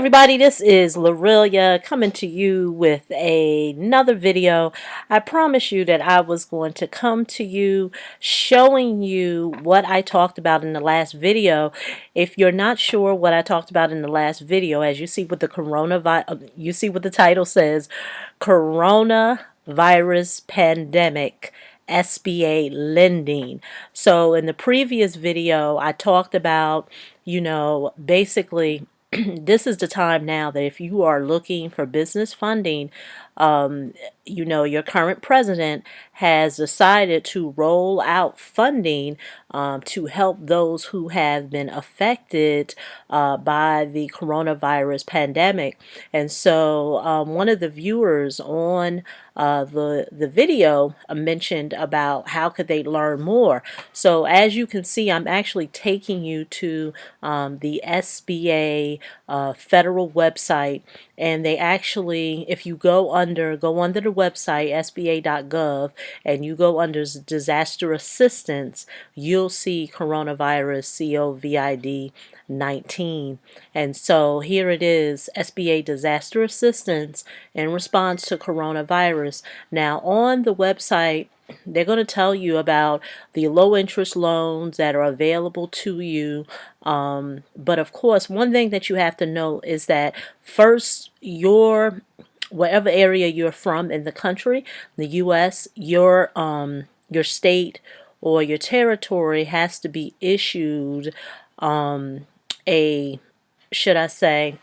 everybody, this is Lorelia coming to you with another video. I promised you that I was going to come to you showing you what I talked about in the last video. If you're not sure what I talked about in the last video, as you see with the coronavirus, you see what the title says, Coronavirus Pandemic. SBA lending. So in the previous video, I talked about, basically this is the time now that if you are looking for business funding, your current president has decided to roll out funding to help those who have been affected by the coronavirus pandemic. And so one of the viewers on the video mentioned about how could they learn more. So as you can see, I'm actually taking you to the SBA federal website, and they actually, if you go under the website sba.gov and you go under disaster assistance, you'll see coronavirus COVID-19. And so here it is, SBA disaster assistance in response to coronavirus. Now on the website, they're going to tell you about the low interest loans that are available to you. But of course, one thing that you have to know is that first, whatever area you're from in the country, the U.S., your state or your territory has to be issued should I say,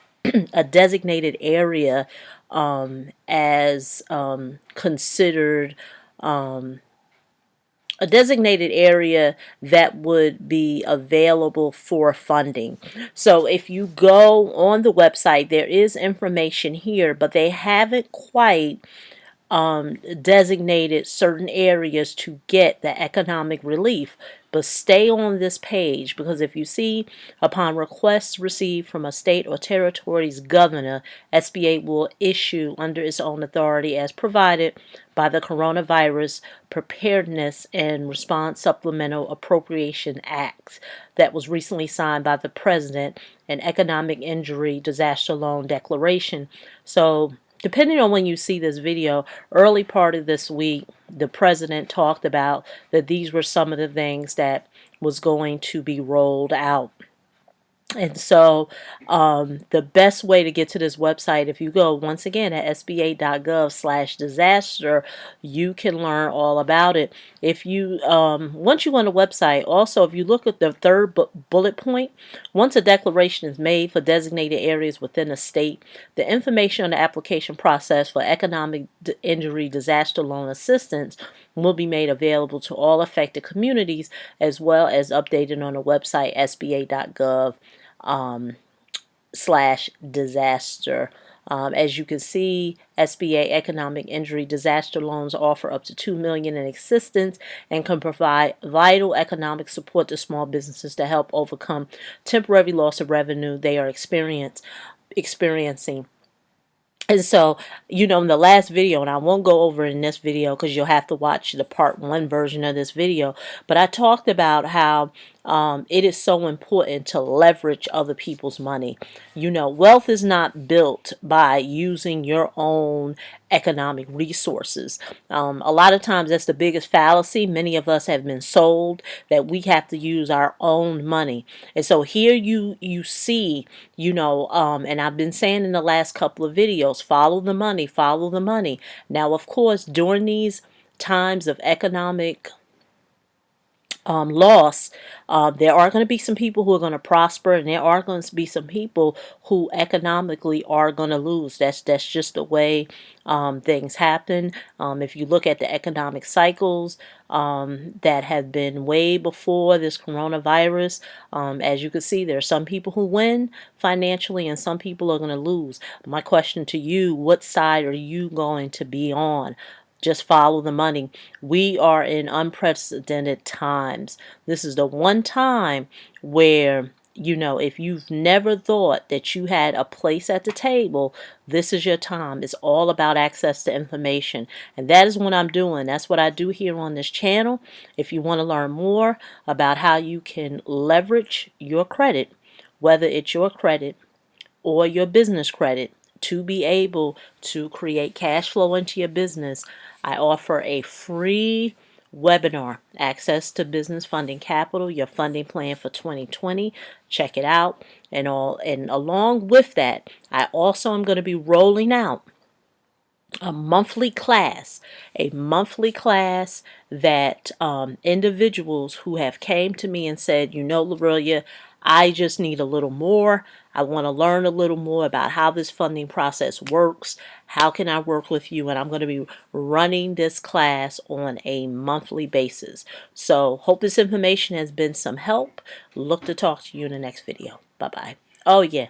a designated area as considered a designated area that would be available for funding. So if you go on the website, there is information here, but they haven't quite designated certain areas to get the economic relief. But stay on this page, because if you see, upon requests received from a state or territory's governor, SBA will issue under its own authority as provided by the Coronavirus Preparedness and Response Supplemental Appropriation Act that was recently signed by the President, an economic injury disaster loan declaration. So depending on when you see this video, early part of this week, the president talked about that these were some of the things that was going to be rolled out. And so the best way to get to this website, if you go once again at sba.gov/disaster, you can learn all about it. If you once you go on the website, also if you look at the third bullet point, once a declaration is made for designated areas within a state, the information on the application process for economic injury disaster loan assistance will be made available to all affected communities, as well as updated on the website sba.gov/disaster. As you can see, SBA economic injury disaster loans offer up to $2 million in assistance and can provide vital economic support to small businesses to help overcome temporary loss of revenue they are experiencing. And so, in the last video, and I won't go over in this video because you'll have to watch the part 1 version of this video, but I talked about how it is so important to leverage other people's money. Wealth is not built by using your own economic resources. A lot of times that's the biggest fallacy. Many of us have been sold that we have to use our own money. And so here you see, and I've been saying in the last couple of videos, follow the money, follow the money. Now, of course, during these times of economic loss, there are going to be some people who are going to prosper, and there are going to be some people who economically are going to lose. That's just the way things happen. If you look at the economic cycles that have been way before this coronavirus, as you can see, there are some people who win financially and some people are going to lose. My question to you, what side are you going to be on? Just follow the money. We are in unprecedented times. This is the one time where, if you've never thought that you had a place at the table, this is your time. It's all about access to information. And that is what I'm doing. That's what I do here on this channel. If you want to learn more about how you can leverage your credit, whether it's your credit, or your business credit to be able to create cash flow into your business, I offer a free webinar, Access to Business Funding Capital, your funding plan for 2020. Check it out. And along with that, I also am going to be rolling out a monthly class, that individuals who have came to me and said, Lorelia, I just need a little more. I want to learn a little more about how this funding process works. How can I work with you? And I'm going to be running this class on a monthly basis. So hope this information has been some help. Look to talk to you in the next video. Bye-bye. Oh, yeah.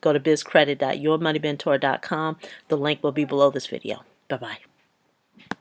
Go to bizcredit.yourmoneymentor.com. The link will be below this video. Bye-bye.